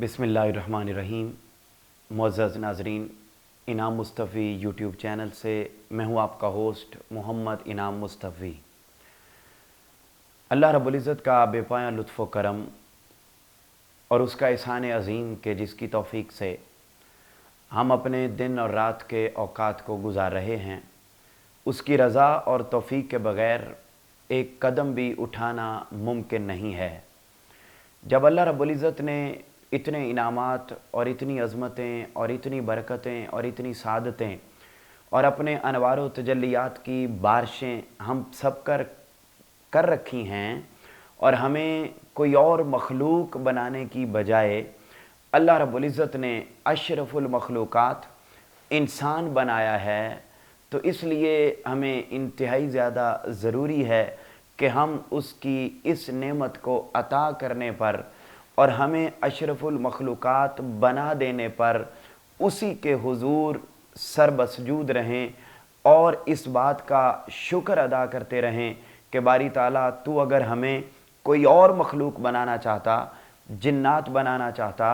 बिस्मिल्लाहिर्रहमानिर्रहीम। मुअज़्ज़ज़ नाज़रीन, इनाम मुस्तफ़ी यूट्यूब चैनल से मैं हूँ आपका होस्ट मोहम्मद इनाम मुस्तफ़ी। अल्लाह रब्बुल इज़्ज़त का बेपाया लुत्फ़ व करम और उसका एहसान अज़ीम के जिसकी तौफ़ीक़ से हम अपने दिन और रात के औक़ात को गुज़ार रहे हैं, उसकी रज़ा और तौफ़ीक़ के बग़ैर एक कदम भी उठाना मुमकिन नहीं है। जब अल्लाह रब्बुल इज़्ज़त ने इतने इनामात और इतनी अज़मतें और इतनी बरकतें और इतनी सादतें और अपने अनवार व तजल्लियात की बारिशें हम सब कर रखी हैं और हमें कोई और मखलूक बनाने की बजाय अल्लाह रब्बुल इज़्ज़त ने अशरफुल मखलूक़ात इंसान बनाया है, तो इसलिए हमें इंतहाई ज़्यादा ज़रूरी है कि हम उसकी इस नेमत को अता करने पर और हमें अशरफुल मखलूक़ात बना देने पर उसी के हुज़ूर सरबसजूद रहें और इस बात का शुक्र अदा करते रहें कि बारी ताला तू अगर हमें कोई और मखलूक बनाना चाहता, जिन्नात बनाना चाहता,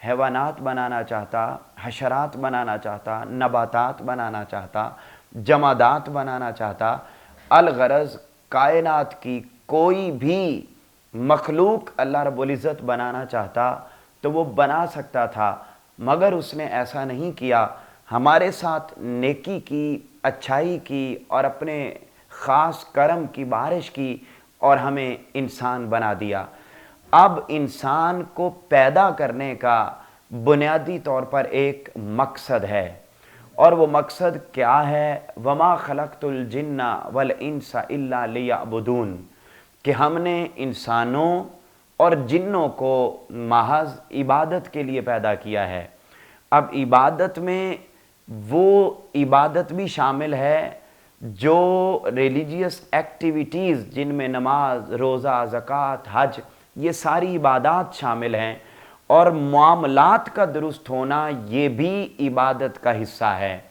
हैवानात बनाना चाहता, हशरात बनाना चाहता, नबातात बनाना चाहता, जमादात बनाना चाहता, अलगरज़ कायनात की कोई भी मखलूक अल्लाह रब्बुल इज़्ज़त बनाना चाहता तो वो बना सकता था, मगर उसने ऐसा नहीं किया। हमारे साथ नेकी की, अच्छाई की और अपने ख़ास करम की बारिश की और हमें इंसान बना दिया। अब इंसान को पैदा करने का बुनियादी तौर पर एक मकसद है और वो मकसद क्या है? वमा खलक़तुल जिन्ना वल इंसा इल्ला लियअबुदून, कि हमने इंसानों और जिन्नों को महज इबादत के लिए पैदा किया है। अब इबादत में वो इबादत भी शामिल है जो रिलीजियस एक्टिविटीज़, जिनमें नमाज, रोज़ा, ज़कात, हज, ये सारी इबादत शामिल हैं, और मामलात का दुरुस्त होना ये भी इबादत का हिस्सा है।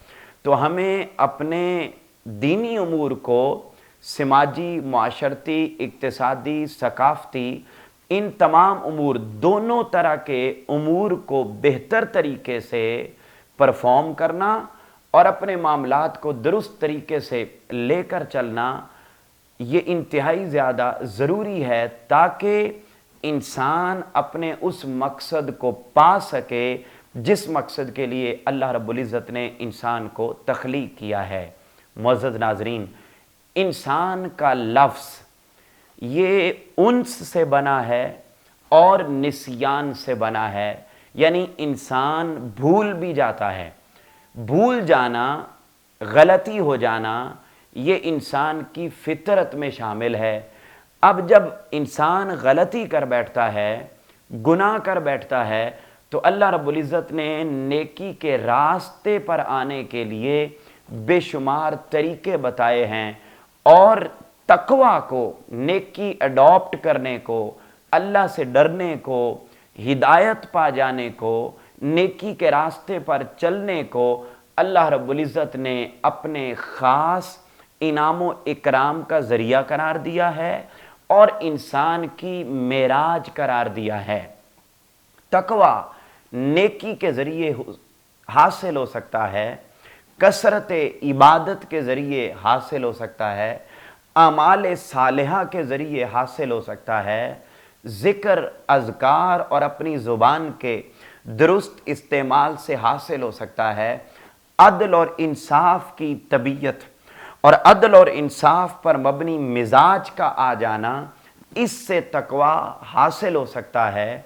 तो हमें अपने दीनी उमूर को समाजी, माशरती, इक्तिसादी, सकाफ़ती, इन तमाम उमूर, दोनों तरह के उमूर को बेहतर तरीके से परफॉर्म करना और अपने मामलात को दुरुस्त तरीके से लेकर चलना, ये इंतहाई ज़्यादा ज़रूरी है ताकि इंसान अपने उस मकसद को पा सके जिस मकसद के लिए अल्लाह रब्बुल इज़्ज़त ने इंसान को तख्लीक किया है। मुअज़्ज़ज़ नाज़रीन, इंसान का लफ्ज़ ये उन्स से बना है और निस्यान से बना है, यानी इंसान भूल भी जाता है। भूल जाना, गलती हो जाना, ये इंसान की फितरत में शामिल है। अब जब इंसान गलती कर बैठता है, गुनाह कर बैठता है, तो अल्लाह रब्बुल इज़्ज़त ने नेकी के रास्ते पर आने के लिए बेशुमार तरीके बताए हैं और तकवा को, नेकी अडॉप्ट करने को, अल्लाह से डरने को, हिदायत पा जाने को, नेकी के रास्ते पर चलने को अल्लाह रब्बुल इज़्ज़त ने अपने ख़ास इनाम इकराम का ज़रिया करार दिया है और इंसान की मेराज करार दिया है। तकवा नेकी के ज़रिए हासिल हो सकता है, कसरत इबादत के ज़रिए हासिल हो सकता है, आमाल सालिहा के ज़रिए हासिल हो सकता है, ज़िक्र, अज़कार और अपनी ज़ुबान के दुरुस्त इस्तेमाल से हासिल हो सकता है। अदल और इंसाफ की तबीयत और अदल और इंसाफ पर मबनी मिजाज का आ जाना, इससे तकवा हासिल हो सकता है।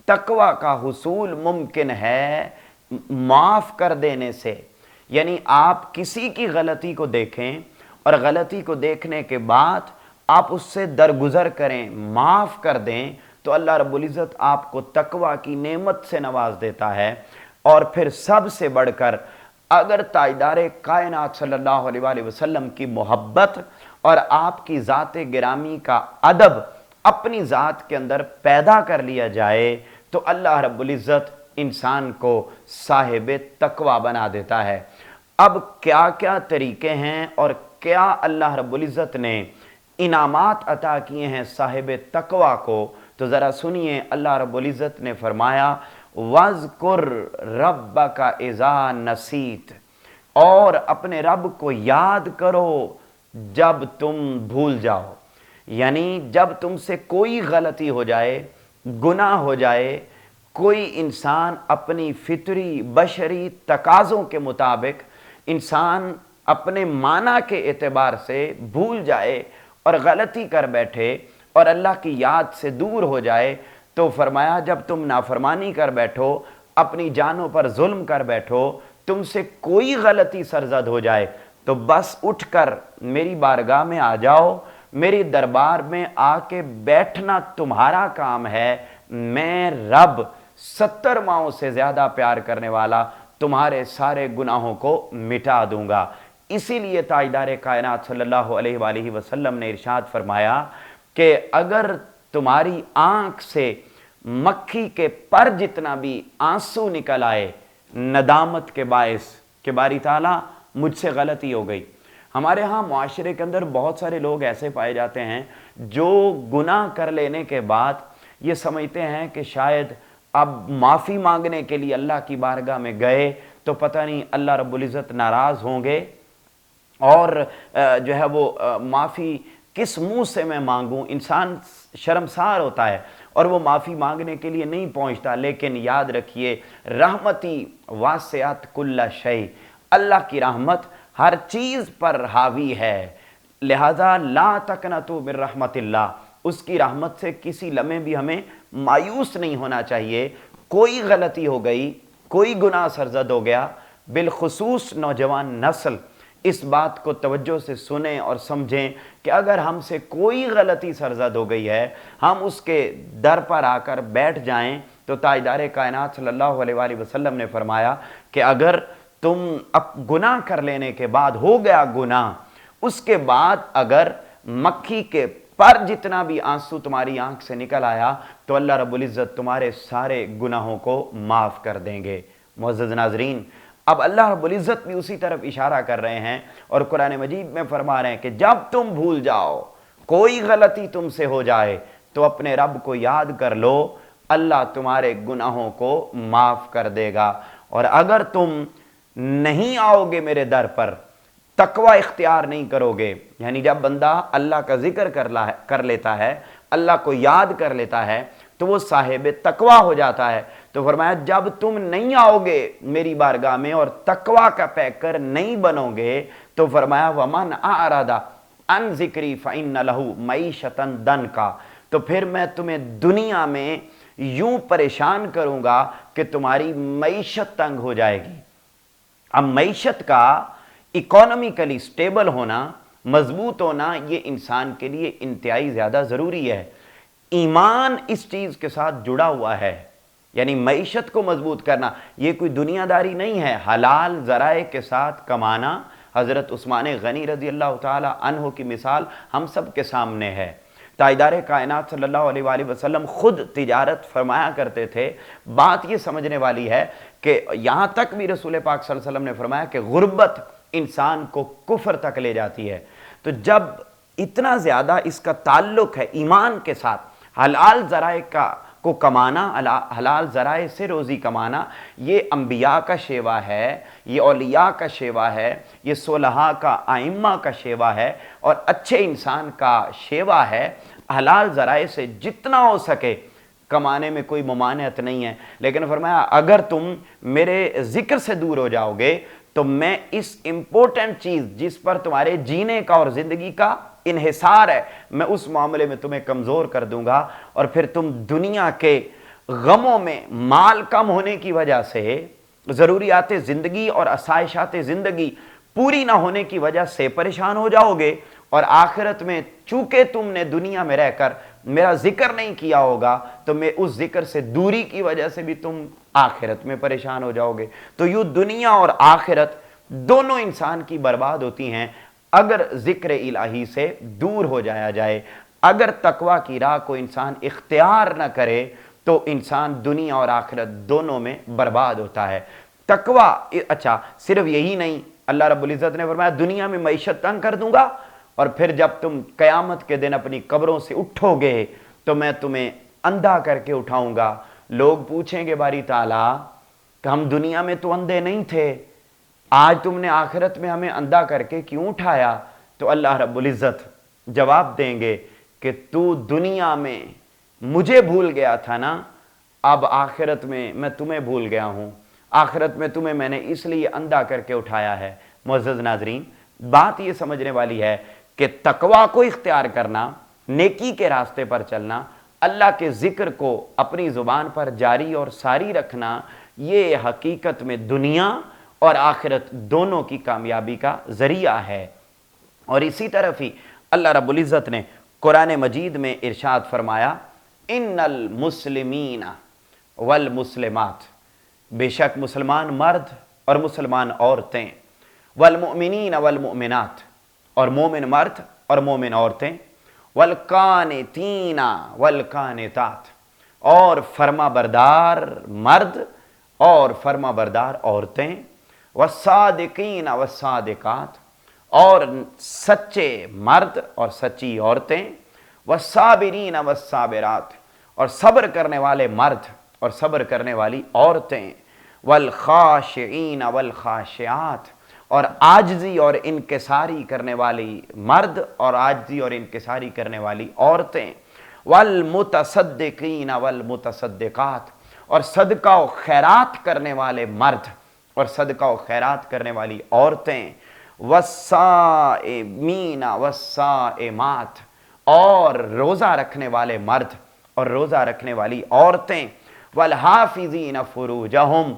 तकवा का हुसूल मुमकिन है माफ़ कर देने से, यानी आप किसी की गलती को देखें और गलती को देखने के बाद आप उससे दरगुजर करें, माफ़ कर दें, तो अल्लाह रब्बुल इज़्ज़त आपको तकवा की नेमत से नवाज देता है। और फिर सबसे बढ़कर अगर ताजदार कायनात सल्लल्लाहु अलैहि वसल्लम की मोहब्बत और आपकी ज़ात गिरामी का अदब अपनी ज़ात के अंदर पैदा कर लिया जाए, तो अल्लाह रब्बुल इज़्ज़त इंसान को साहिब तकवा बना देता है। अब क्या क्या तरीके हैं और क्या अल्लाह रब्बुल इज़्ज़त ने इनामात अता किए हैं साहिब तकवा को, तो ज़रा सुनिए। अल्लाह रब्बुल इज़्ज़त ने फरमाया वज़कुर रब्बका इज़ा नसीत, और अपने रब को याद करो जब तुम भूल जाओ। यानी जब तुमसे कोई गलती हो जाए, गुनाह हो जाए, कोई इंसान अपनी फितरी बशरी तकाज़ों के मुताबिक इंसान अपने माना के एतबार से भूल जाए और गलती कर बैठे और अल्लाह की याद से दूर हो जाए, तो फरमाया जब तुम नाफरमानी कर बैठो, अपनी जानों पर जुल्म कर बैठो, तुमसे कोई गलती सरजद हो जाए, तो बस उठकर मेरी बारगाह में आ जाओ, मेरी दरबार में आके बैठना तुम्हारा काम है। मैं रब 70 माओं से ज़्यादा प्यार करने वाला तुम्हारे सारे गुनाहों को मिटा दूंगा। इसीलिए ताजदार कायनात सल्लल्लाहु अलैहि वसल्लम ने इरशाद फरमाया कि अगर तुम्हारी आंख से मक्खी के पर जितना भी आंसू निकल आए नदामत के बायस कि बारी ताला मुझसे गलती हो गई। हमारे यहाँ मुआशरे के अंदर बहुत सारे लोग ऐसे पाए जाते हैं जो गुनाह कर लेने के बाद ये समझते हैं कि शायद अब माफ़ी मांगने के लिए अल्लाह की बारगाह में गए तो पता नहीं अल्लाह रब्बुल इज़्ज़त नाराज़ होंगे और जो है वो माफ़ी किस मुंह से मैं मांगूं। इंसान शर्मसार होता है और वो माफ़ी मांगने के लिए नहीं पहुंचता। लेकिन याद रखिए, रहमती वासिअत कुल्ला शै, अल्लाह की रहमत हर चीज़ पर हावी है। लिहाजा ला तकनतु मिन रहमतिल्लाह, उसकी रहमत से किसी लम्हे भी हमें मायूस नहीं होना चाहिए। कोई गलती हो गई, कोई गुनाह सरजद हो गया, बिलखुसूस नौजवान नस्ल इस बात को तवज्जो से सुने और समझें कि अगर हमसे कोई गलती सरजद हो गई है, हम उसके दर पर आकर बैठ जाएं। तो ताजदार कायनात सल्लल्लाहु अलैहि वसल्लम ने फरमाया कि अगर तुम अब गुनाह कर लेने के बाद हो गया गुनाह, उसके बाद अगर मक्खी के पर जितना भी आंसू तुम्हारी आंख से निकल आया तो अल्लाह रब्बुल इज़्ज़त तुम्हारे सारे गुनाहों को माफ़ कर देंगे। मुअज़्ज़ज़ नाज़रीन, अब अल्लाह रब्बुल इज़्ज़त भी उसी तरफ इशारा कर रहे हैं और कुरान मजीद में फरमा रहे हैं कि जब तुम भूल जाओ, कोई गलती तुमसे हो जाए, तो अपने रब को याद कर लो, अल्लाह तुम्हारे गुनाहों को माफ़ कर देगा। और अगर तुम नहीं आओगे मेरे दर पर, तकवा इख्तियार नहीं करोगे, यानी जब बंदा अल्लाह का जिक्र कर लेता है, अल्लाह को याद कर लेता है, तो वो साहिब तकवा हो जाता है। तो फरमाया जब तुम नहीं आओगे मेरी बारगाह में और तकवा का पैकर नहीं बनोगे, तो फरमाया वमन आरादा अन जिक्री फ़इन्न लहू मईशतन दनका, तो फिर मैं तुम्हें दुनिया में यूं परेशान करूंगा कि तुम्हारी मईशत तंग हो जाएगी। अब मईशत का इकोनॉमिकली स्टेबल होना, मजबूत होना, ये इंसान के लिए इंतहाई ज़्यादा ज़रूरी है। ईमान इस चीज़ के साथ जुड़ा हुआ है, यानी मईशत को मजबूत करना ये कोई दुनियादारी नहीं है। हलाल ज़राए के साथ कमाना, हज़रत उस्मान गनी रज़ी अल्लाह ताला अन्हु की मिसाल हम सब के सामने है। ताजदार कायनात सल्लल्लाहु अलैहि वसल्लम खुद तिजारत फरमाया करते थे। बात ये समझने वाली है कि यहाँ तक भी रसूल पाक सल्लल्लाहु अलैहि वसल्लम ने फरमाया कि गुर्बत इंसान को कुफ्र तक ले जाती है। तो जब इतना ज़्यादा इसका ताल्लुक है ईमान के साथ, हलाल ज़राए को कमाना, हलाल ज़राए से रोज़ी कमाना, ये अंबिया का शेवा है, ये औलिया का शेवा है, ये सोलहा का आइम्मा का शेवा है और अच्छे इंसान का शेवा है। हलाल ज़राए से जितना हो सके कमाने में कोई मुमानियत नहीं है। लेकिन फरमाया अगर तुम मेरे ज़िक्र से दूर हो जाओगे तो मैं इस इम्पोर्टेंट चीज़ जिस पर तुम्हारे जीने का और ज़िंदगी का इन्हिसार है, मैं उस मामले में तुम्हें कमज़ोर कर दूंगा और फिर तुम दुनिया के गमों में माल कम होने की वजह से, ज़रूरियात ज़िंदगी और आसाइशात ज़िंदगी पूरी ना होने की वजह से परेशान हो जाओगे और आखिरत में चूँकि तुमने दुनिया में रहकर मेरा जिक्र नहीं किया होगा तो मैं उस जिक्र से दूरी की वजह से भी तुम आखिरत में परेशान हो जाओगे। तो यूँ दुनिया और आखिरत दोनों इंसान की बर्बाद होती हैं अगर जिक्र इलाही से दूर हो जाया जाए। अगर तकवा की राह को इंसान इख्तियार न करे तो इंसान दुनिया और आखिरत दोनों में बर्बाद होता है। तकवा, अच्छा सिर्फ यही नहीं, अल्लाह रब्बुल इज़्ज़त ने फरमाया दुनिया में मईशत तंग कर दूंगा और फिर जब तुम क़यामत के दिन अपनी कब्रों से उठोगे तो मैं तुम्हें अंधा करके उठाऊंगा, लोग पूछेंगे बारी ताला कि हम दुनिया में तो अंधे नहीं थे, आज तुमने आखिरत में हमें अंधा करके क्यों उठाया? तो अल्लाह रब्बुल इज़्ज़त जवाब देंगे कि तू दुनिया में मुझे भूल गया था ना, अब आखिरत में मैं तुम्हें भूल गया हूं, आखिरत में तुम्हें मैंने इसलिए अंधा करके उठाया है। मुअज़्ज़ज़ नाज़रीन, बात ये समझने वाली है कि तकवा को इख्तियार करना, नेकी के रास्ते पर चलना, अल्लाह के ज़िक्र को अपनी ज़ुबान पर जारी और सारी रखना, ये हकीकत में दुनिया और आखिरत दोनों की कामयाबी का ज़रिया है। और इसी तरफ ही अल्लाह रब्बुल इज़्ज़त ने कुरान मजीद में इरशाद फरमाया, इन्नल मुस्लिमीन वल मुस्लिमात, बेशक मुसलमान मर्द और मुसलमान औरतें, वल मुमिनीन वल मुमिनात, और मोमिन मर्द और मोमिन औरतें, वल कानितीना वल कानितात, और फर्मा बरदार मर्द और फर्मा बरदार औरतें, वस्सादिकीन वस्सादिकात, और सच्चे मर्द और सच्ची औरतें, वस्साबिरीन वस्साबिरात, और सब्र करने वाले मर्द और सब्र करने वाली औरतें, वल खाशिईन वल खाशियात, और आजिज़ी और इनकिसारी करने वाली मर्द और आजिज़ी और इनकिसारी करने वाली औरतें, वल मुतसद्दिकीन वल मुतसद्दिकात, और सदका व खैरात करने वाले मर्द और सदका व खैरात करने वाली औरतें, वस्साइमीन वस्साइमात, और रोज़ा रखने वाले मर्द और रोज़ा रखने वाली औरतें, वल हाफिज़ीन फुरूजहुम,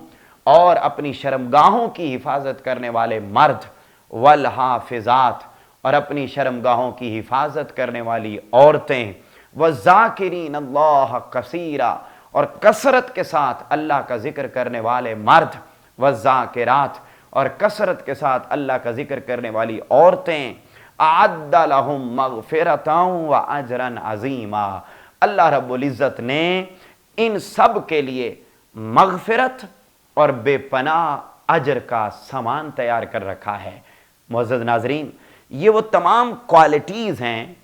और अपनी शर्मगाहों की हिफाजत करने वाले मर्द, वल हाफिज़ात, और अपनी शर्मगाहों की हिफाजत करने वाली औरतें, वज़ाकिरीन अल्लाह कसीरा, और कसरत के साथ अल्लाह का जिक्र करने वाले मर्द, वज़ाकिरात, और कसरत के साथ अल्लाह का जिक्र करने वाली औरतें, अअद्दा लहुम मग़फ़िरतन व अजरन अज़ीमा, अल्लाह रब्बुल इज़्ज़त ने इन सब के लिए मग़फ़िरत और बेपनाह अजर का सामान तैयार कर रखा है। मुअज़्ज़ज़ नाज़रीन, ये वो तमाम क्वालिटीज़ हैं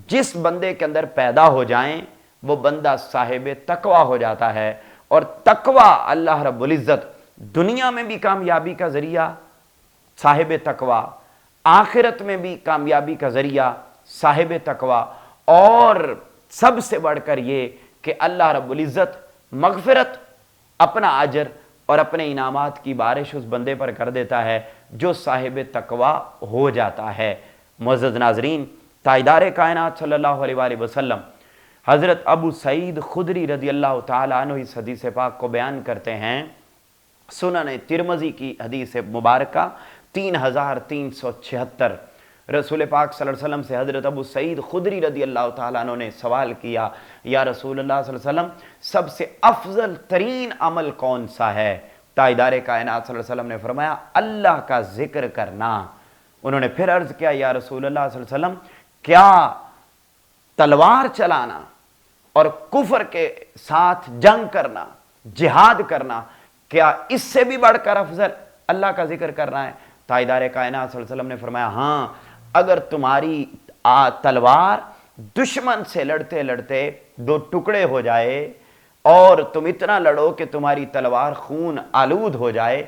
जिस बंदे के अंदर पैदा हो जाएं वो बंदा साहिब तकवा हो जाता है, और तकवा अल्लाह रब्बुल इज़्ज़त दुनिया में भी कामयाबी का ज़रिया साहिब तकवा, आखिरत में भी कामयाबी का ज़रिया साहिब तकवा, और सबसे बढ़कर ये कि अल्लाह रब्बुल इज़्ज़त मग़फ़िरत, अपना अजर और अपने इनामात की बारिश उस बंदे पर कर देता है जो साहिब तकवा हो जाता है। मुअज़्ज़ज़ नाज़रीन, ताजदार कायनात सल्लल्लाहु अलैहि वसल्लम हज़रत अबू सईद खुदरी रज़ियल्लाहु ताला अन्हु इस हदीस पाक को बयान करते हैं। सुनन तिरमिज़ी की हदीस मुबारका 3376, रसूल पाक सल्लल्लाहु अलैहि वसल्लम से हज़रत अबू सईद खुदरी रज़ियल्लाहु ताला अन्हु ने सवाल किया, या रसूलुल्लाह सल्लल्लाहु अलैहि वसल्लम, सबसे अफजल तरीन अमल कौन सा है? ताजदार कायनात सल्लल्लाहु अलैहि वसल्लम ने फरमाया, अल्लाह का जिक्र करना। उन्होंने फिर अर्ज़ किया, या रसूलुल्लाह सल्लल्लाहु अलैहि वसल्लम, क्या तलवार चलाना और कुफ्र के साथ जंग करना, जिहाद करना, क्या इससे भी बढ़कर अफजल अल्लाह का जिक्र करना है? ताजदार कायनात सल्लल्लाहु अलैहि वसल्लम ने फरमाया, हाँ, अगर तुम्हारी तलवार दुश्मन से लड़ते लड़ते दो टुकड़े हो जाए और तुम इतना लड़ो कि तुम्हारी तलवार खून आलूद हो जाए,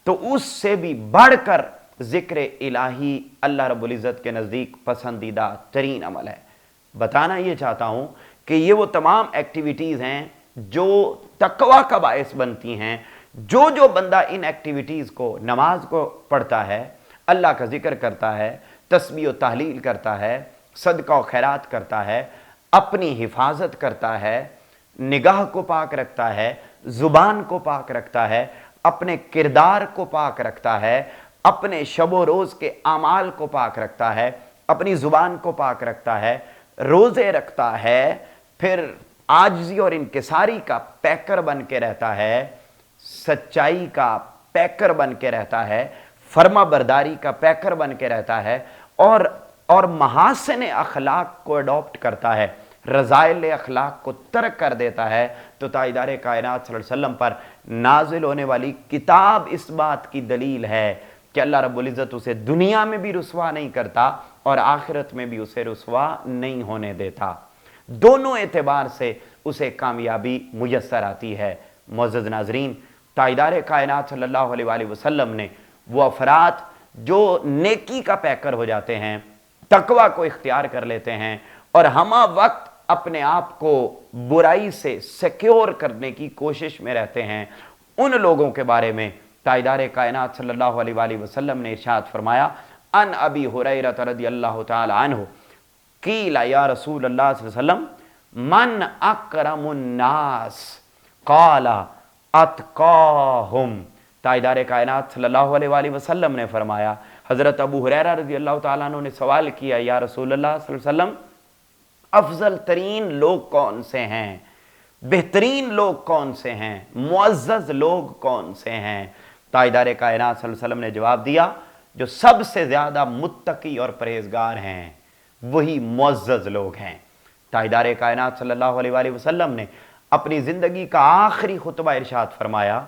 तो उससे भी बढ़कर जिक्र इलाही अल्लाह रब्बुल इज़्ज़त के नज़दीक पसंदीदा तरीन अमल है। बताना ये चाहता हूँ कि ये वो तमाम एक्टिविटीज़ हैं जो तकवा का बायस बनती हैं। जो जो बंदा इन एक्टिविटीज़ को, नमाज को पढ़ता है, अल्लाह का जिक्र करता है, तस्बीह व तहलील करता है, सदका व खैरात करता है, अपनी हिफाजत करता है, निगाह को पाक रखता है, ज़ुबान को पाक रखता है, अपने किरदार को पाक रखता है, अपने शब व रोज़ के आमाल को पाक रखता है, अपनी ज़ुबान को पाक रखता है, रोज़े रखता है, फिर आजिज़ी और इनकिसारी का पैकर बन के रहता है, सच्चाई का पैकर बन के रहता है, फर्मा बरदारी का पैकर बन के रहता है, और महासिन अखलाक को अडॉप्ट करता है, रज़ाइल अखलाक को तर्क कर देता है, तो ताजदार कायनात सल्लल्लाहु अलैहि वसल्लम पर नाजिल होने वाली किताब इस बात की दलील है कि अल्लाह रब्बुल इज़्ज़त उसे दुनिया में भी रुसवा नहीं करता और आखिरत में भी उसे रुसवा नहीं होने देता। दोनों एतबार से उसे कामयाबी मुयस्सर आती है। मुअज़्ज़ज़ नाज़रीन, ताइदार कायनात सल्लल्लाहु अलैहि वसल्लम ने वो अफराद जो नेकी का पैकर हो जाते हैं, तकवा को इख्तियार कर लेते हैं और हमा वक्त अपने आप को बुराई से सिक्योर करने की कोशिश में रहते हैं, उन लोगों के बारे में ताइदार कायनात सल्लल्लाहु अलैहि वसल्लम ने इरशाद फरमाया, अन अबी हुरैरा रज़ियल्लाहु तआला अन्हु क़ीला या रसूलल्लाह सल्लल्लाहु अलैहि वसल्लम मन अकरमुन नास क़ाला अतक़ाहुम। ताइदार कायनात सल्लल्लाहु अलैहि वसल्लम ने फरमाया, हज़रत अबू हुरैरा रज़ियल्लाहु तआला अन्हु ने सवाल किया, या रसूलल्लाह सल्लल्लाहु अलैहि वसल्लम अफजल तरीन लोग कौन से हैं, बेहतरीन लोग कौन से हैं, मुअज़्ज़ज़ लोग कौन से हैं? ताइदार कायनात सल्लल्लाहु अलैहि वसल्लम ने जवाब दिया, जो सबसे ज़्यादा मुत्तकी और परहेज़गार हैं वही मुअज़्ज़ज़ लोग हैं। ताइदार कायनात सल्लल्लाहु अलैहि वसल्लम ने अपनी ज़िंदगी का आखिरी खुतबा इरशाद फरमाया,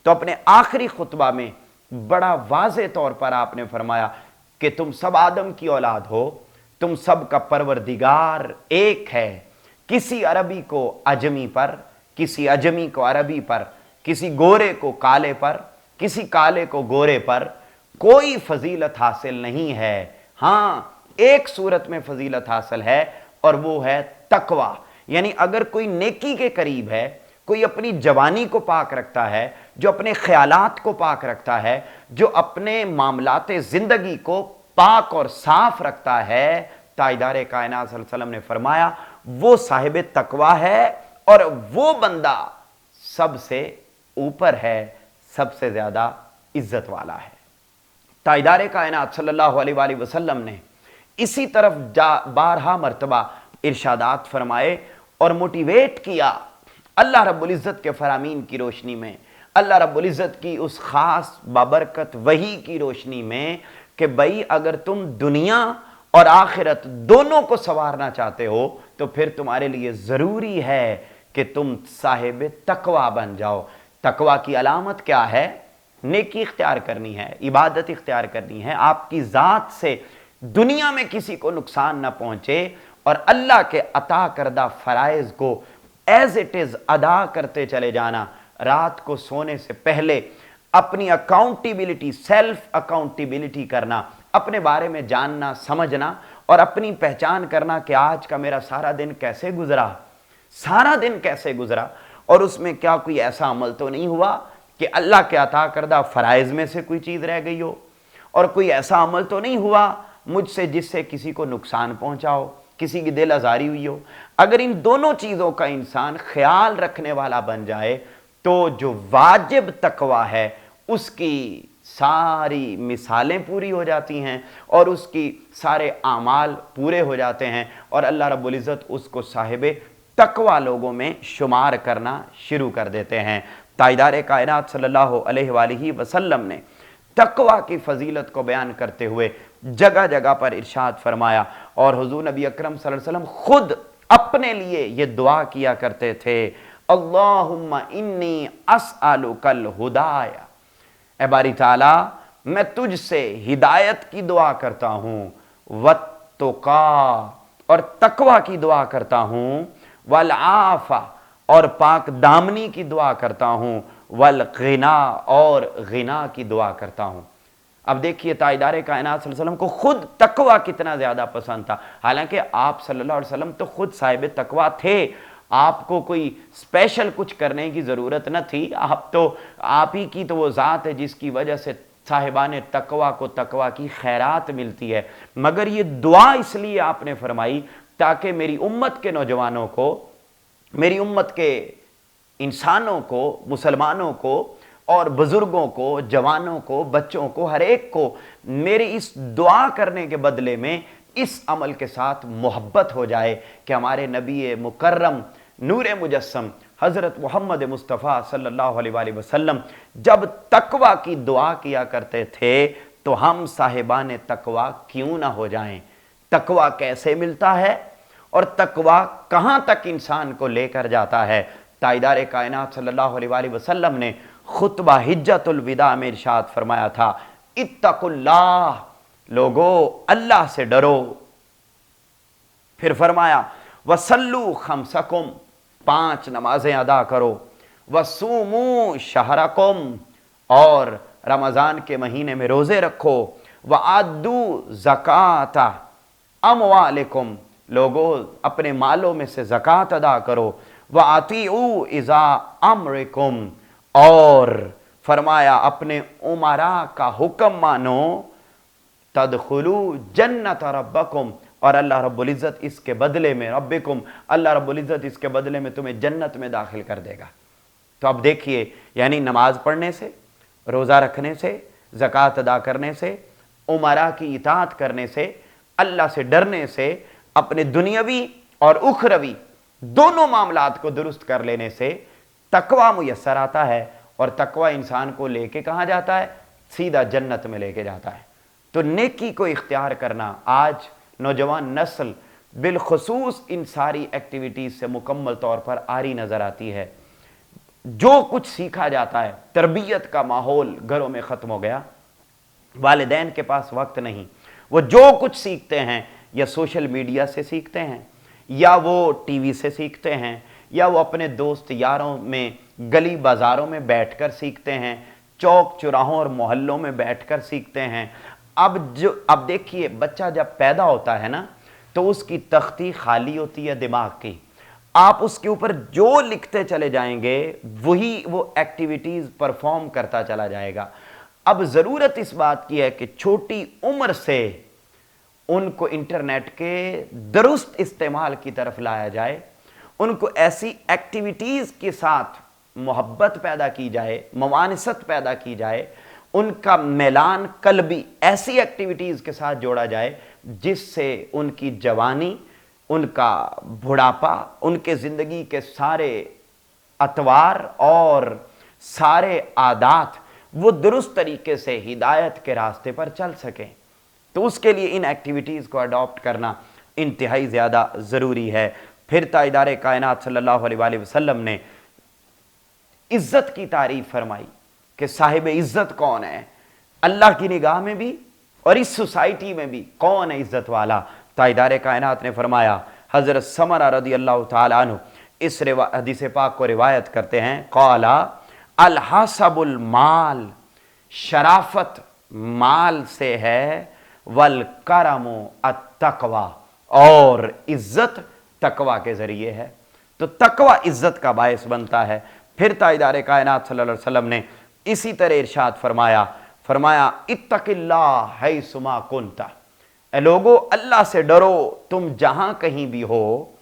तो अपने आखिरी खुतबा में बड़ा वाज़े तौर पर आपने फरमाया कि तुम सब आदम की औलाद हो, तुम सब का परवरदिगार एक है। किसी अरबी को अजमी पर, किसी अजमी को अरबी पर, किसी गोरे को काले पर, किसी काले को गोरे पर कोई फजीलत हासिल नहीं है। हाँ, एक सूरत में फजीलत हासिल है और वो है तकवा। यानी अगर कोई नेकी के करीब है, कोई अपनी जवानी को पाक रखता है, जो अपने ख्यालात को पाक रखता है, जो अपने मामलाते ज़िंदगी को पाक और साफ रखता है, ताइदार कायनात सल्लल्लाहु अलैहि वसल्लम ने फरमाया वो साहिब तकवा है और वो बंदा सबसे ऊपर है, सबसे ज़्यादा इज्जत वाला है। ताइदार कायनात सल्लल्लाहु अलैहि वसल्लम ने इसी तरफ बारहा मरतबा इरशादात फरमाए और मोटिवेट किया अल्लाह रब्बुल इज़्ज़त के फरामीन की रोशनी में, अल्लाह रब्बुल इज़्ज़त की उस ख़ास बाबरकत वही की रोशनी में कि भाई अगर तुम दुनिया और आखिरत दोनों को संवारना चाहते हो तो फिर तुम्हारे लिए ज़रूरी है कि तुम साहिब तकवा बन जाओ। तकवा की अलामत क्या है? नेकी इख्तियार करनी है, इबादत इख्तियार करनी है, आपकी ज़ात से दुनिया में किसी को नुकसान ना पहुँचे और अल्लाह के अता करदा फ़राइज़ को एज इट इज़ अदा करते चले जाना। रात को सोने से पहले अपनी अकाउंटेबिलिटी, सेल्फ अकाउंटेबिलिटी करना, अपने बारे में जानना, समझना और अपनी पहचान करना कि आज का मेरा सारा दिन कैसे गुजरा, सारा दिन कैसे गुजरा और उसमें क्या कोई ऐसा अमल तो नहीं हुआ कि अल्लाह के अता करदा फ़राइज़ में से कोई चीज़ रह गई हो, और कोई ऐसा अमल तो नहीं हुआ मुझसे जिससे किसी को नुकसान पहुंचा हो, किसी की दिल आज़ारी हुई हो। अगर इन दोनों चीज़ों का इंसान ख्याल रखने वाला बन जाए तो जो वाजिब तकवा है उसकी सारी मिसालें पूरी हो जाती हैं और उसकी सारे आमाल पूरे हो जाते हैं और अल्लाह रब्बुल इज़्ज़त उसको साहिब तकवा लोगों में शुमार करना शुरू कर देते हैं। ताइदार कायनात सल्लल्लाहु अलैहि वसल्लम ने तकवा की फजीलत को बयान करते हुए जगह जगह पर इरशाद फरमाया और हुजूर नबी अकरम सल्लल्लाहु अलैहि वसल्लम खुद अपने लिए ये दुआ किया करते थे, अल्लाहुम्मा इन्नी अस्अलुकल हुदाया, ऐ बारी ताला मैं तुझसे हिदायत की दुआ करता हूँ, वत्तुका और तकवा की दुआ करता हूँ, वल आफा और पाक दामनी की दुआ करता हूँ, वल गिना और गिना की दुआ करता हूँ। अब देखिए ताइदार कायनात सल्लल्लाहु अलैहि वसल्लम को खुद तकवा कितना ज़्यादा पसंद था। हालांकि आप सल्लल्लाहु अलैहि वसल्लम तो खुद साहिब तकवा थे, आपको कोई स्पेशल कुछ करने की ज़रूरत न थी, आप ही की तो वो ज़ात है जिसकी वजह से साहिबान तकवा को तकवा की खैरात मिलती है। मगर ये दुआ इसलिए आपने फरमाई ताकि मेरी उम्मत के नौजवानों को, मेरी उम्मत के इंसानों को, मुसलमानों को और बुज़ुर्गों को, जवानों को, बच्चों को, हर एक को मेरी इस दुआ करने के बदले में इस अमल के साथ मोहब्बत हो जाए कि हमारे नबी मुकर्रम नूर मुजस्सम हज़रत मोहम्मद मुस्तफ़ा सल्लल्लाहु अलैहि वसल्लम जब तकवा की दुआ किया करते थे तो हम साहिबान तकवा क्यों ना हो जाएं। तकवा कैसे मिलता है और तकवा कहाँ तक इंसान को लेकर जाता है? ताइदार कायनात सल्लल्लाहु अलैहि वसल्लम ने खुतबा हिज्जतुल विदा में इरशाद फरमाया था, इत्तकुल्लाह, लोगो अल्लाह से डरो। फिर फरमाया वसल्लू खमसकुम, 5 नमाजें अदा करो। वसूमू शहरकुम, और रमज़ान के महीने में रोज़े रखो। वअद्दू ज़काता अमवालिकुम, लोगों अपने मालों में से ज़कात अदा करो। वअतीउ इज़ा अमरिकुम, और फरमाया अपने उमरा का हुक्म मानो। तदखुलू जन्नत रब्बकुम, और अल्लाह रब्बुल इज़्ज़त इसके बदले में, रब्बिकुम अल्लाह रब्बुल इज़्ज़त इसके बदले में तुम्हें जन्नत में दाखिल कर देगा। तो अब देखिए, यानी नमाज पढ़ने से, रोज़ा रखने से, ज़कात अदा करने से, उमरा की इताअत करने से, अल्लाह से डरने से, अपने दुनियावी और उखरवी दोनों मामलात को दुरुस्त कर लेने से तकवा मुयस्सर आता है। और तकवा इंसान को लेके कहाँ जाता है? सीधा जन्नत में लेके जाता है। तो नेकी को इख्तियार करना आज नौजवान नस्ल बिलखुसूस इन सारी एक्टिविटीज़ से मुकम्मल तौर पर आरी नज़र आती है। जो कुछ सीखा जाता है, तरबियत का माहौल घरों में ख़त्म हो गया, वालिदैन के पास वक्त नहीं। वो जो कुछ सीखते हैं या सोशल मीडिया से सीखते हैं, या वो टीवी से सीखते हैं, या वो अपने दोस्त यारों में गली बाज़ारों में बैठकर सीखते हैं, चौक चौराहों और मोहल्लों में बैठकर सीखते हैं। अब देखिए, बच्चा जब पैदा होता है ना, तो उसकी तख्ती खाली होती है दिमाग की। आप उसके ऊपर जो लिखते चले जाएंगे वही वो एक्टिविटीज़ परफॉर्म करता चला जाएगा। अब ज़रूरत इस बात की है कि छोटी उम्र से उनको इंटरनेट के दुरुस्त इस्तेमाल की तरफ लाया जाए, उनको ऐसी एक्टिविटीज़ के साथ मोहब्बत पैदा की जाए, मवानसत पैदा की जाए, उनका मैलान कल्बी ऐसी एक्टिविटीज़ के साथ जोड़ा जाए जिससे उनकी जवानी, उनका बुढ़ापा, उनके ज़िंदगी के सारे अतवार और सारे आदात वो दुरुस्त तरीके से हिदायत के रास्ते पर चल सकें। तो उसके लिए इन एक्टिविटीज़ को अडॉप्ट करना इंतहाई ज़्यादा ज़रूरी है। फिर ताजदार कायनात सल्लल्लाहु अलैहि वसल्लम ने इज़्ज़त की तारीफ़ फरमाई कि साहिब इज़्ज़त कौन है, अल्लाह की निगाह में भी और इस सोसाइटी में भी कौन है इज़्ज़त वाला। ताजदार कायनात ने फरमाया, हज़रत समरा रदी अल्लाह ताला अन्हु इस हदीस पाक को रिवायत करते हैं, क़ाला अल हसबुल माल, शराफत माल से है, वल करमु अत्तक़वा, और इज़्ज़त तकवा के ज़रिए है। तो तकवा इज़्ज़त का बायस बनता है। फिर ताजदार कायनात सल्लल्लाहु अलैहि वसल्लम ने इसी तरह इरशाद फरमाया इत्तक़िल्लाह हैसुमा कुन्ता, ए लोगो अल्लाह से डरो तुम जहां कहीं भी हो।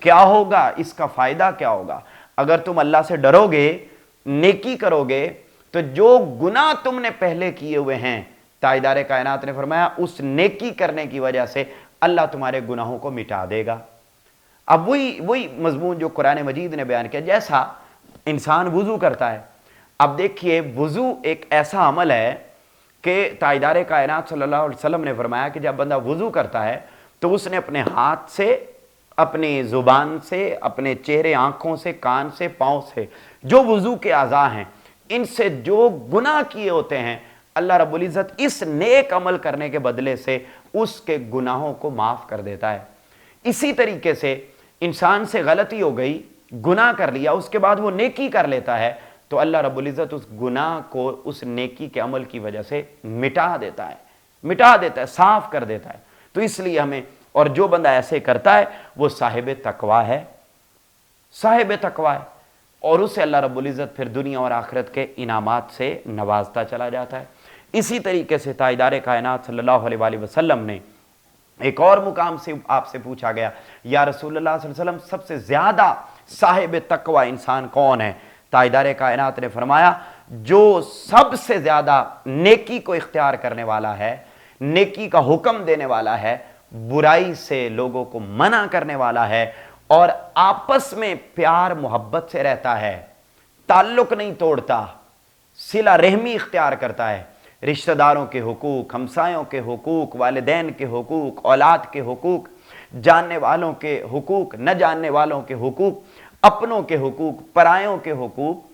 क्या होगा, इसका फ़ायदा क्या होगा? अगर तुम अल्लाह से डरोगे, नेकी करोगे, तो जो गुनाह तुमने पहले किए हुए हैं, ताजदार कायनात ने फरमाया उस नेकी करने की वजह से अल्लाह तुम्हारे गुनाहों को मिटा देगा। अब वही मजमून जो कुरान मजीद ने बयान किया, जैसा इंसान वुज़ू करता है। अब देखिए, वुज़ू एक ऐसा अमल है कि ताजदार कायनात सल्लल्लाहु अलैहि वसल्लम ने फरमाया कि जब बंदा वुज़ू करता है तो उसने अपने हाथ से, अपनी ज़ुबान से, अपने चेहरे, आँखों से, कान से, पाँव से, जो वुज़ू के अज़ा हैं, इनसे जो गुनाह किए होते हैं, अल्लाह रब्बुल इज़्ज़त इस नेक अमल करने के बदले से उसके गुनाहों को माफ़ कर देता है। इसी तरीके से इंसान से गलती हो गई, गुनाह कर लिया, उसके बाद वो नेकी कर लेता है, तो अल्लाह रब्बुल इज़्ज़त उस गुनाह को उस नेकी के अमल की वजह से मिटा देता है, साफ कर देता है। तो इसलिए हमें, और जो बंदा ऐसे करता है वो साहिब तकवा है, और उसे अल्लाह रब्बुल इज़्ज़त फिर दुनिया और आखिरत के इनामात से नवाजता चला जाता है। इसी तरीके से ताजदार कायनात सल्लल्लाहु अलैहि वसल्लम ने एक और मुकाम से आपसे पूछा गया, या रसूलुल्लाह सल्लल्लाहु अलैहि वसल्लम सबसे ज़्यादा साहिब तकवा इंसान कौन है? ताजदार कायनात ने फरमाया, जो सबसे ज़्यादा नेकी को इख्तियार करने वाला है, नेकी का हुक्म देने वाला है, बुराई से लोगों को मना करने वाला है, और आपस में प्यार मोहब्बत से रहता है, ताल्लुक नहीं तोड़ता, सिला रहमी इख्तियार करता है, रिश्तेदारों के हुकूक, हमसायों के हुकूक, वालिदैन के हुकूक, औलाद के हुकूक, जानने वालों के हुकूक, न जानने वालों के हुकूक, अपनों के हुकूक, परायों के हुकूक,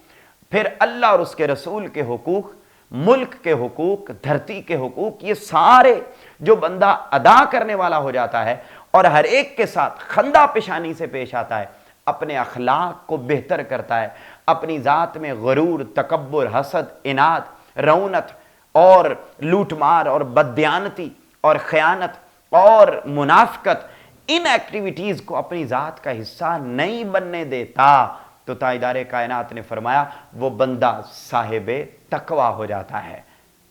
फिर अल्लाह और उसके रसूल के हुकूक, मुल्क के हुकूक, धरती के हुकूक, ये सारे जो बंदा अदा करने वाला हो जाता है और हर एक के साथ खंदा पेशानी से पेश आता है, اپنے اخلاق کو بہتر کرتا ہے، اپنی ذات میں غرور، تکبر، حسد، اناد، رعونت اور لوٹ مار اور بددیانتی اور خیانت اور منافقت، ان ایکٹیویٹیز کو اپنی ذات کا حصہ نہیں بننے دیتا، تو تاجدار کائنات نے فرمایا وہ بندہ صاحب تقوی ہو جاتا ہے۔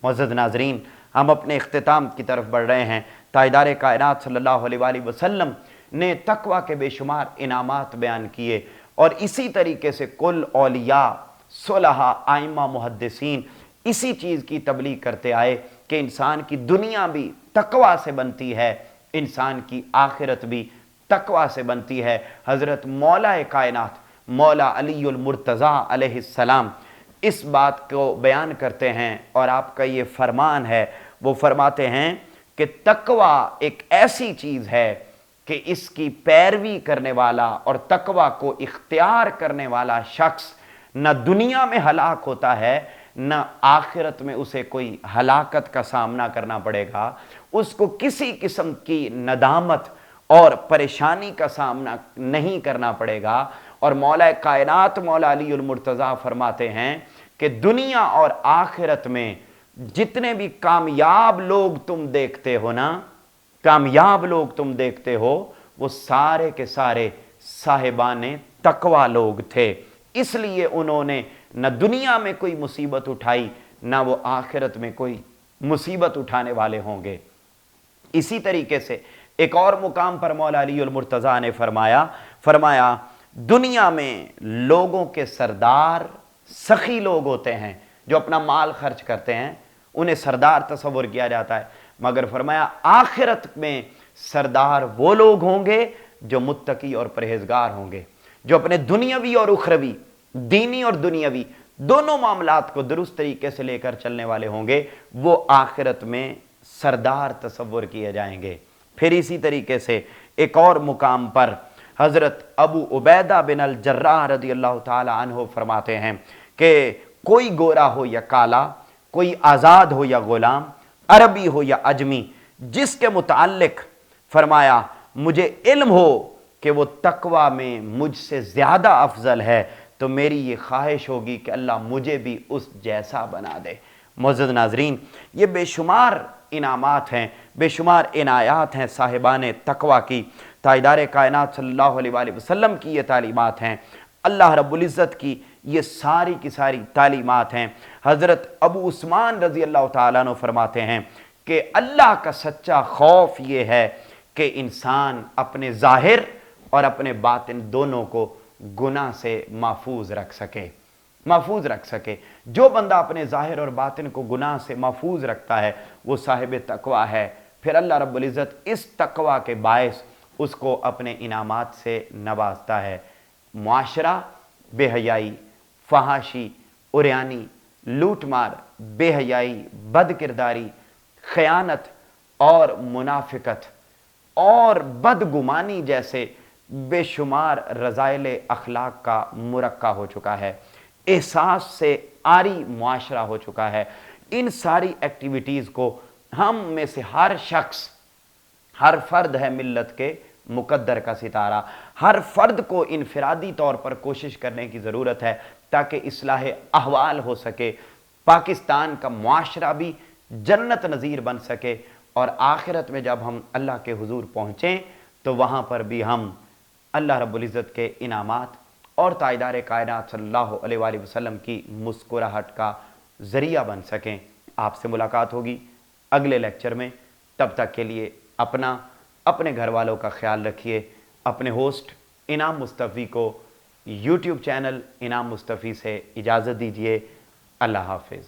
معزز ناظرین، ہم اپنے اختتام کی طرف بڑھ رہے ہیں۔ تاجدار کائنات صلی اللہ علیہ وآلہ وسلم نے تقوی کے بے شمار انعامات بیان کیے، اور اسی طریقے سے کل اولیاء، صلحاء، ائمہ، محدثین اسی چیز کی تبلیغ کرتے آئے کہ انسان کی دنیا بھی تقوی سے بنتی ہے، انسان کی آخرت بھی تقوی سے بنتی ہے۔ حضرت مولا کائنات مولا علی المرتضیٰ علیہ السلام اس بات کو بیان کرتے ہیں، اور آپ کا یہ فرمان ہے، وہ فرماتے ہیں کہ تقوی ایک ایسی چیز ہے کہ اس کی پیروی کرنے والا اور تقوی کو اختیار کرنے والا شخص نہ دنیا میں ہلاک ہوتا ہے، نہ آخرت میں اسے کوئی ہلاکت کا سامنا کرنا پڑے گا، اس کو کسی قسم کی ندامت اور پریشانی کا سامنا نہیں کرنا پڑے گا۔ اور مولا کائنات مولا علی المرتضیٰ فرماتے ہیں کہ دنیا اور آخرت میں جتنے بھی کامیاب لوگ تم دیکھتے ہو نا، کامیاب لوگ تم دیکھتے ہو، وہ سارے کے سارے صاحبان تقوی لوگ تھے، اس لیے انہوں نے نہ دنیا میں کوئی مصیبت اٹھائی، نہ وہ آخرت میں کوئی مصیبت اٹھانے والے ہوں گے۔ اسی طریقے سے ایک اور مقام پر مولا علی المرتضیٰ نے فرمایا دنیا میں لوگوں کے سردار سخی لوگ ہوتے ہیں، جو اپنا مال خرچ کرتے ہیں، انہیں سردار تصور کیا جاتا ہے، مگر فرمایا آخرت میں سردار وہ لوگ ہوں گے جو متقی اور پرہیزگار ہوں گے، جو اپنے دنیاوی اور اخروی، دینی اور دنیاوی دونوں معاملات کو درست طریقے سے لے کر چلنے والے ہوں گے، وہ آخرت میں سردار تصور کیے جائیں گے۔ پھر اسی طریقے سے ایک اور مقام پر حضرت ابو عبیدہ بن الجراح رضی اللہ تعالی عنہ فرماتے ہیں کہ کوئی گورا ہو یا کالا، کوئی آزاد ہو یا غلام، عربی ہو یا اجمی، جس کے متعلق فرمایا مجھے علم ہو کہ وہ تقوی میں مجھ سے زیادہ افضل ہے، تو میری یہ خواہش ہوگی کہ اللہ مجھے بھی اس جیسا بنا دے۔ معزز ناظرین، یہ بے شمار انعامات ہیں، بے شمار عنایات ہیں صاحبان تقوی کی، تاجدار کائنات صلی اللہ علیہ وآلہ وسلم کی یہ تعلیمات ہیں، اللہ رب العزت کی یہ ساری کی ساری تعلیمات ہیں۔ حضرت ابو عثمان رضی اللہ تعالیٰ عنہ فرماتے ہیں کہ اللہ کا سچا خوف یہ ہے کہ انسان اپنے ظاہر اور اپنے باطن دونوں کو گناہ سے محفوظ رکھ سکے۔ جو بندہ اپنے ظاہر اور باطن کو گناہ سے محفوظ رکھتا ہے وہ صاحب تقوی ہے، پھر اللہ رب العزت اس تقوی کے باعث اس کو اپنے انعامات سے نوازتا ہے۔ معاشرہ بے حیائی، فحاشی، عریانی، لوٹ مار، بے حیائی، بد کرداری، خیانت اور منافقت اور بدگمانی جیسے بے شمار رذائل اخلاق کا مرقع ہو چکا ہے، احساس سے عاری معاشرہ ہو چکا ہے۔ ان ساری ایکٹیویٹیز کو ہم میں سے ہر شخص، ہر فرد ہے ملت کے مقدر کا ستارہ، ہر فرد کو انفرادی طور پر کوشش کرنے کی ضرورت ہے تاکہ اصلاح احوال ہو سکے، پاکستان کا معاشرہ بھی جنت نظیر بن سکے، اور آخرت میں جب ہم اللہ کے حضور پہنچیں تو وہاں پر بھی ہم اللہ رب العزت کے انعامات اور تاجدار کائنات صلی اللہ علیہ وآلہ وسلم کی مسکراہٹ کا ذریعہ بن سکیں۔ آپ سے ملاقات ہوگی اگلے لیکچر میں، تب تک کے لیے اپنے گھر والوں کا خیال رکھیے۔ اپنے ہوسٹ انعام مصطفی کو یوٹیوب چینل انعام مصطفی سے اجازت دیجیے۔ اللہ حافظ۔